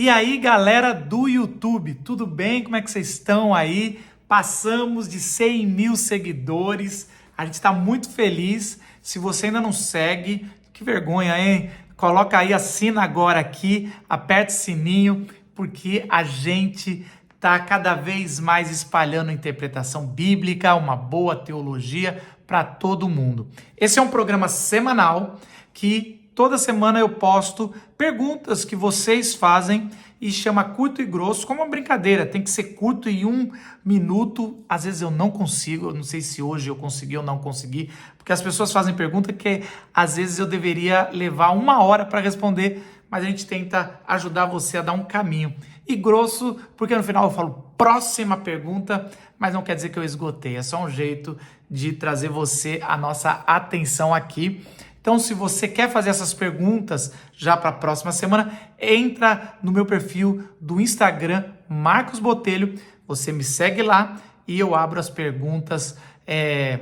E aí, galera do YouTube, tudo bem? Como é que vocês estão aí? Passamos de 100 mil seguidores, a gente está muito feliz. Se você ainda não segue, que vergonha, hein? Coloca aí, assina agora aqui, aperta o sininho, porque a gente está cada vez mais espalhando interpretação bíblica, uma boa teologia para todo mundo. Esse é um programa semanal que toda semana eu posto perguntas que vocês fazem e chama Curto e Grosso, como uma brincadeira. Tem que ser curto em 1 minuto. Às vezes eu não consigo, eu não sei se hoje eu consegui ou não consegui, porque as pessoas fazem pergunta que às vezes eu deveria levar 1 hora para responder, mas a gente tenta ajudar você a dar um caminho. E grosso, porque no final eu falo próxima pergunta, mas não quer dizer que eu esgotei, é só um jeito de trazer você a nossa atenção aqui. Então, se você quer fazer essas perguntas já para a próxima semana, entra no meu perfil do Instagram, Marcos Botelho, você me segue lá e eu abro as perguntas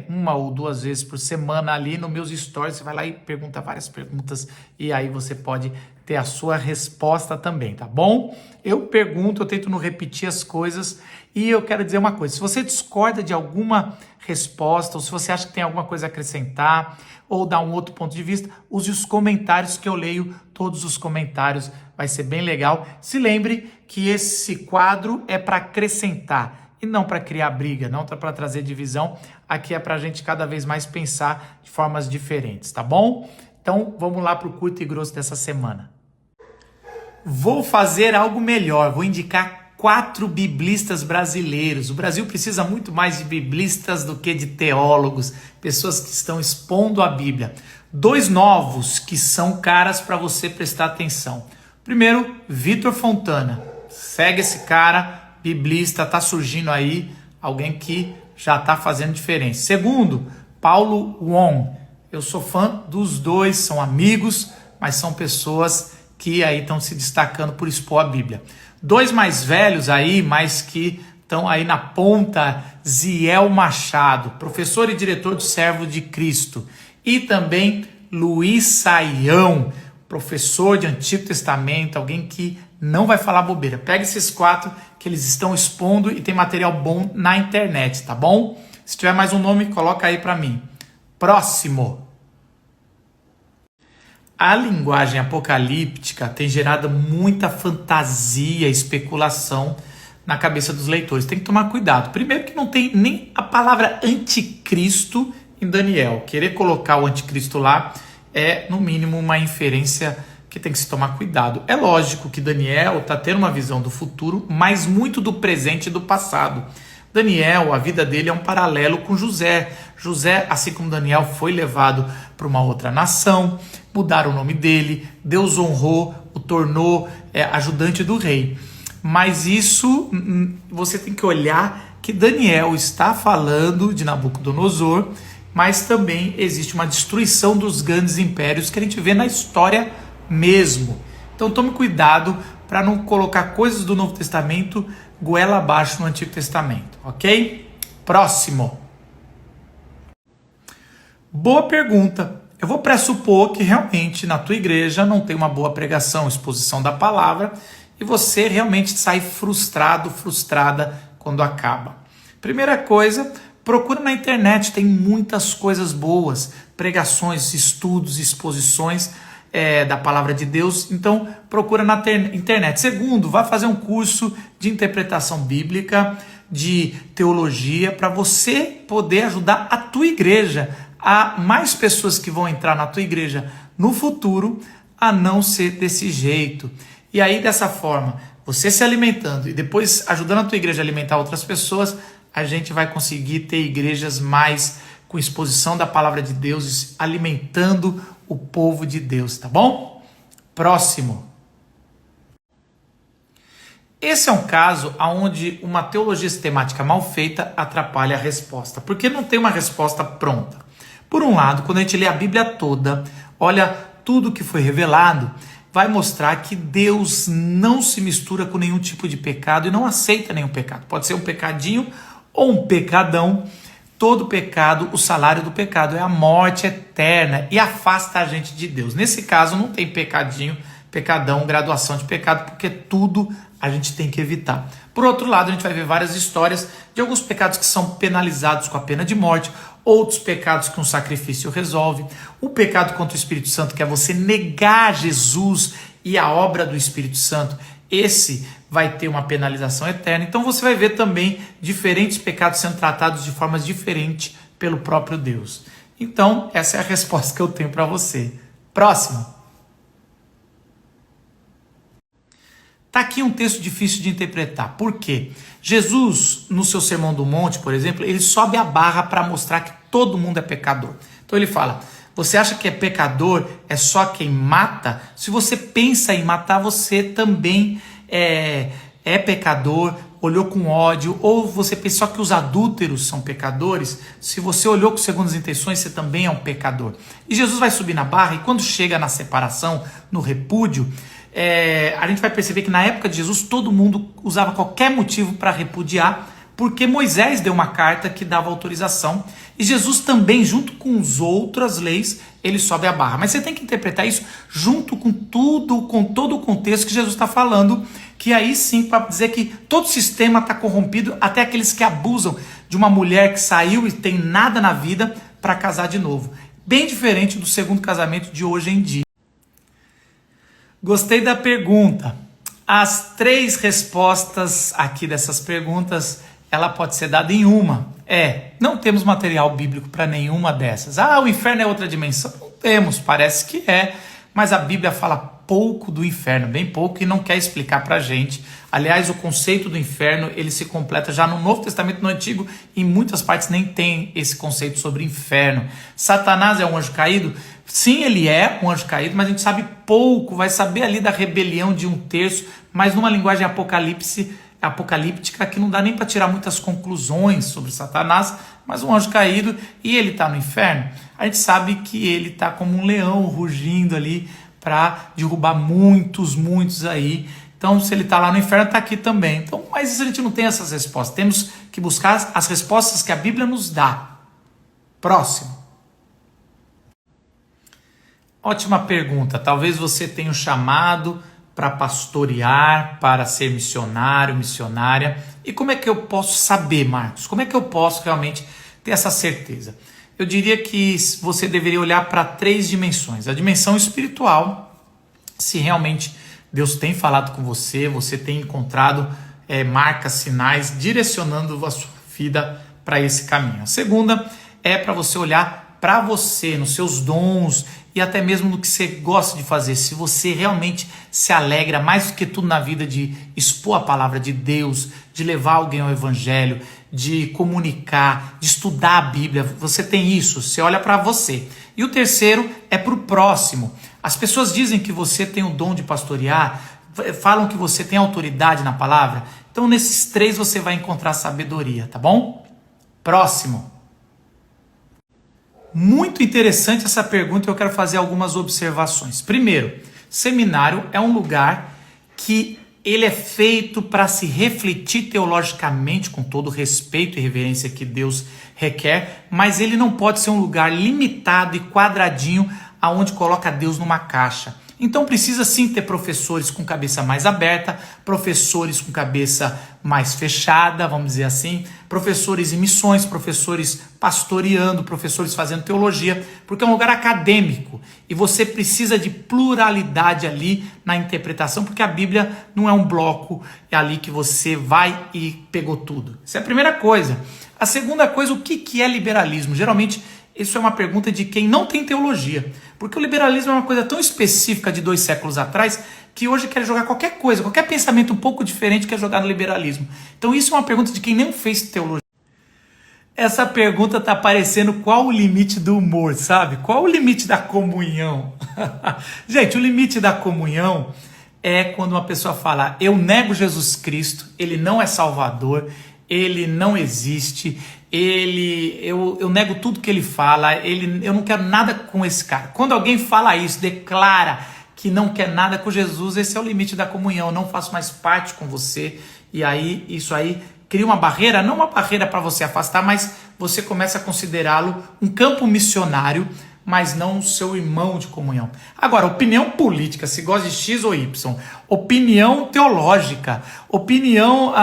1 ou 2 vezes por semana ali nos meus stories. Você vai lá e pergunta várias perguntas e aí você pode ter a sua resposta também, tá bom? Eu pergunto, eu tento não repetir as coisas e eu quero dizer uma coisa, se você discorda de alguma resposta ou se você acha que tem alguma coisa a acrescentar ou dar um outro ponto de vista, use os comentários que eu leio todos os comentários, vai ser bem legal. Se lembre que esse quadro é para acrescentar e não para criar briga, não para trazer divisão. Aqui é para a gente cada vez mais pensar de formas diferentes, tá bom? Então vamos lá para o curto e grosso dessa semana. Vou fazer algo melhor, vou indicar 4 biblistas brasileiros. O Brasil precisa muito mais de biblistas do que de teólogos, pessoas que estão expondo a Bíblia. 2 novos que são caras para você prestar atenção. Primeiro, Vitor Fontana. Segue esse cara, biblista, tá surgindo aí, alguém que já está fazendo diferença. Segundo, Paulo Wong. Eu sou fã dos dois, são amigos, mas são pessoas que aí estão se destacando por expor a Bíblia. 2 mais velhos aí, mas que estão aí na ponta, Ziel Machado, professor e diretor do Servo de Cristo. E também Luiz Saião, professor de Antigo Testamento, alguém que não vai falar bobeira. Pega esses 4 que eles estão expondo e tem material bom na internet, tá bom? Se tiver mais um nome, coloca aí para mim. Próximo. A linguagem apocalíptica tem gerado muita fantasia, especulação na cabeça dos leitores. Tem que tomar cuidado. Primeiro que não tem nem a palavra anticristo em Daniel. Querer colocar o anticristo lá é, no mínimo, uma inferência que tem que se tomar cuidado. É lógico que Daniel está tendo uma visão do futuro, mas muito do presente e do passado. Daniel, a vida dele é um paralelo com José. José, assim como Daniel, foi levado para uma outra nação, mudaram o nome dele, Deus honrou, o tornou ajudante do rei. Mas isso, você tem que olhar que Daniel está falando de Nabucodonosor, mas também existe uma destruição dos grandes impérios que a gente vê na história mesmo. Então tome cuidado para não colocar coisas do Novo Testamento goela abaixo no Antigo Testamento, ok? Próximo. Boa pergunta. Eu vou pressupor que realmente na tua igreja não tem uma boa pregação, exposição da palavra e você realmente sai frustrado, frustrada quando acaba. Primeira coisa, procura na internet, tem muitas coisas boas, pregações, estudos, exposições da palavra de Deus, então procura na internet. Segundo, vá fazer um curso de interpretação bíblica, de teologia, para você poder ajudar a tua igreja, a mais pessoas que vão entrar na tua igreja no futuro a não ser desse jeito. E aí dessa forma, você se alimentando e depois ajudando a tua igreja a alimentar outras pessoas, a gente vai conseguir ter igrejas mais com exposição da palavra de Deus, alimentando o povo de Deus, tá bom? Próximo. Esse é um caso onde uma teologia sistemática mal feita atrapalha a resposta, porque não tem uma resposta pronta. Por um lado, quando a gente lê a Bíblia toda, olha tudo que foi revelado, vai mostrar que Deus não se mistura com nenhum tipo de pecado e não aceita nenhum pecado. Pode ser um pecadinho ou um pecadão. Todo pecado, o salário do pecado é a morte eterna e afasta a gente de Deus. Nesse caso, não tem pecadinho, pecadão, graduação de pecado, porque tudo a gente tem que evitar. Por outro lado, a gente vai ver várias histórias de alguns pecados que são penalizados com a pena de morte, outros pecados que um sacrifício resolve. O pecado contra o Espírito Santo, que é você negar Jesus e a obra do Espírito Santo, esse vai ter uma penalização eterna. Então você vai ver também diferentes pecados sendo tratados de formas diferentes pelo próprio Deus. Então, essa é a resposta que eu tenho para você. Próximo. Está aqui um texto difícil de interpretar. Por quê? Jesus, no seu Sermão do Monte, por exemplo, ele sobe a barra para mostrar que todo mundo é pecador. Então ele fala, você acha que é pecador é só quem mata? Se você pensa em matar, você também é pecador, olhou com ódio. Ou você pensa só que os adúlteros são pecadores? Se você olhou com segundas intenções, você também é um pecador. E Jesus vai subir na barra e quando chega na separação, no repúdio, a gente vai perceber que na época de Jesus todo mundo usava qualquer motivo para repudiar, porque Moisés deu uma carta que dava autorização e Jesus também, junto com as outras leis, ele sobe a barra. Mas você tem que interpretar isso junto com tudo, com todo o contexto que Jesus está falando, que aí sim para dizer que todo o sistema está corrompido, até aqueles que abusam de uma mulher que saiu e tem nada na vida para casar de novo. Bem diferente do segundo casamento de hoje em dia. Gostei da pergunta. As 3 respostas aqui dessas perguntas, ela pode ser dada em uma. Não temos material bíblico para nenhuma dessas. O inferno é outra dimensão? Não temos, parece que mas a Bíblia fala pouco do inferno, bem pouco, e não quer explicar para a gente. Aliás, o conceito do inferno, ele se completa já no Novo Testamento, no Antigo, em muitas partes nem tem esse conceito sobre inferno. Satanás é um anjo caído? Sim, ele é um anjo caído, mas a gente sabe pouco, vai saber ali da rebelião de 1/3, mas numa linguagem apocalíptica que não dá nem para tirar muitas conclusões sobre Satanás, mas um anjo caído e ele está no inferno. A gente sabe que ele está como um leão rugindo ali para derrubar muitos aí. Então, se ele está lá no inferno, está aqui também. Então, mas isso a gente não tem essas respostas. Temos que buscar as respostas que a Bíblia nos dá. Próximo. Ótima pergunta. Talvez você tenha um chamado para pastorear, para ser missionário, missionária. E como é que eu posso saber, Marcos? Como é que eu posso realmente ter essa certeza? Eu diria que você deveria olhar para 3 dimensões. A dimensão espiritual, se realmente Deus tem falado com você, você tem encontrado marcas, sinais, direcionando a sua vida para esse caminho. A segunda é para você olhar para você, nos seus dons e até mesmo no que você gosta de fazer. Se você realmente se alegra mais do que tudo na vida de expor a palavra de Deus, de levar alguém ao evangelho, de comunicar, de estudar a Bíblia, você tem isso, você olha para você. E o terceiro é para o próximo. As pessoas dizem que você tem o dom de pastorear, falam que você tem autoridade na palavra. Então nesses 3 você vai encontrar sabedoria, tá bom? Próximo. Muito interessante essa pergunta e eu quero fazer algumas observações. Primeiro, seminário é um lugar que ele é feito para se refletir teologicamente, com todo o respeito e reverência que Deus requer, mas ele não pode ser um lugar limitado e quadradinho aonde coloca Deus numa caixa. Então precisa sim ter professores com cabeça mais aberta, professores com cabeça mais fechada, vamos dizer assim, professores em missões, professores pastoreando, professores fazendo teologia, porque é um lugar acadêmico e você precisa de pluralidade ali na interpretação, porque a Bíblia não é um bloco ali que você vai e pegou tudo. Essa é a primeira coisa. A segunda coisa, o que é liberalismo? Geralmente isso é uma pergunta de quem não tem teologia, porque o liberalismo é uma coisa tão específica de 2 séculos atrás, que hoje quer jogar qualquer coisa, qualquer pensamento um pouco diferente quer jogar no liberalismo. Então isso é uma pergunta de quem não fez teologia. Essa pergunta tá parecendo qual o limite do humor, sabe? Qual o limite da comunhão? Gente, o limite da comunhão é quando uma pessoa fala, eu nego Jesus Cristo, ele não é Salvador, ele não existe, eu nego tudo que ele fala, eu não quero nada com esse cara. Quando alguém fala isso, declara que não quer nada com Jesus, esse é o limite da comunhão, eu não faço mais parte com você, e aí isso aí cria uma barreira, não uma barreira para você afastar, mas você começa a considerá-lo um campo missionário, mas não o seu irmão de comunhão. Agora, opinião política, se gosta de X ou Y, opinião teológica, opinião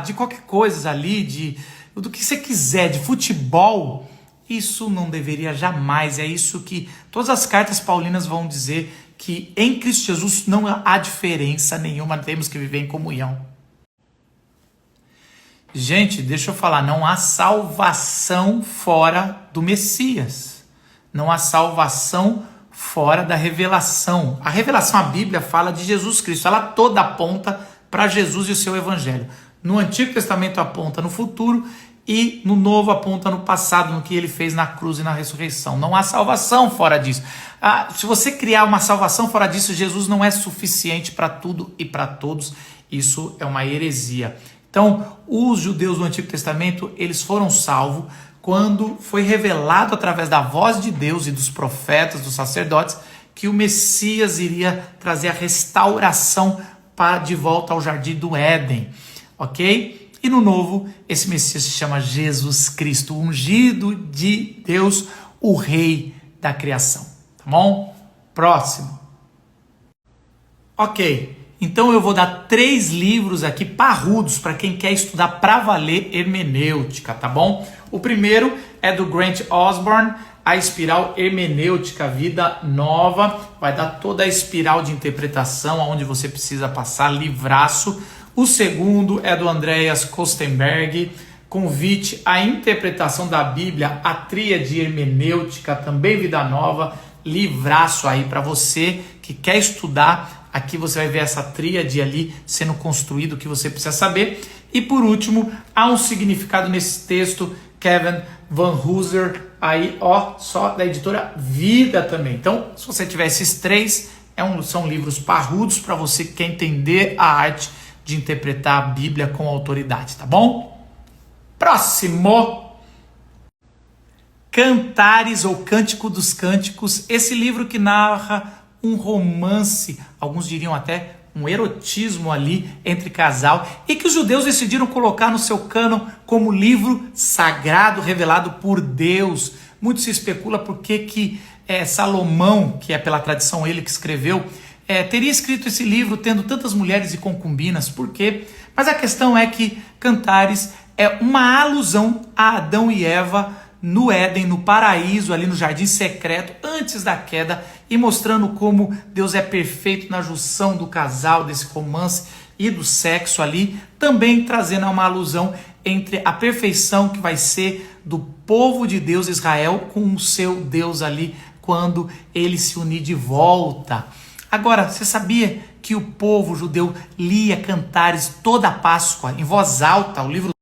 de qualquer coisa ali, do que você quiser, de futebol, isso não deveria jamais, é isso que todas as cartas paulinas vão dizer, que em Cristo Jesus não há diferença nenhuma, temos que viver em comunhão. Gente, deixa eu falar, não há salvação fora do Messias. Não há salvação fora da revelação. A revelação, a Bíblia fala de Jesus Cristo, ela toda aponta para Jesus e o seu evangelho. No Antigo Testamento aponta no futuro e no Novo aponta no passado, no que ele fez na cruz e na ressurreição. Não há salvação fora disso. Se você criar uma salvação fora disso, Jesus não é suficiente para tudo e para todos. Isso é uma heresia. Então, os judeus do Antigo Testamento, eles foram salvos quando foi revelado através da voz de Deus e dos profetas, dos sacerdotes, que o Messias iria trazer a restauração de volta ao Jardim do Éden, ok? E no Novo, esse Messias se chama Jesus Cristo, o ungido de Deus, o Rei da criação, tá bom? Próximo. Ok. Então eu vou dar 3 livros aqui parrudos para quem quer estudar para valer hermenêutica, tá bom? O primeiro é do Grant Osborne, A Espiral Hermenêutica, Vida Nova. Vai dar toda a espiral de interpretação aonde você precisa passar, livraço. O segundo é do Andreas Kostenberg, Convite à Interpretação da Bíblia, a Tríade Hermenêutica, também Vida Nova, livraço aí para você que quer estudar. Aqui você vai ver essa tríade ali sendo construído, o que você precisa saber. E por último, há um significado nesse texto, Kevin Van Hooser, aí ó, só da editora Vida também. Então, se você tiver esses 3, são livros parrudos para você que quer entender a arte de interpretar a Bíblia com autoridade, tá bom? Próximo! Cantares ou Cântico dos Cânticos, esse livro que narra um romance, alguns diriam até um erotismo ali entre casal, e que os judeus decidiram colocar no seu cânon como livro sagrado revelado por Deus. Muito se especula por que Salomão, que é pela tradição ele que escreveu, teria escrito esse livro tendo tantas mulheres e concubinas. Por quê? Mas a questão é que Cantares é uma alusão a Adão e Eva no Éden, no paraíso, ali no jardim secreto, antes da queda, e mostrando como Deus é perfeito na junção do casal, desse romance e do sexo ali, também trazendo uma alusão entre a perfeição que vai ser do povo de Deus, Israel, com o seu Deus ali, quando ele se unir de volta. Agora, você sabia que o povo judeu lia Cantares toda a Páscoa, em voz alta, o livro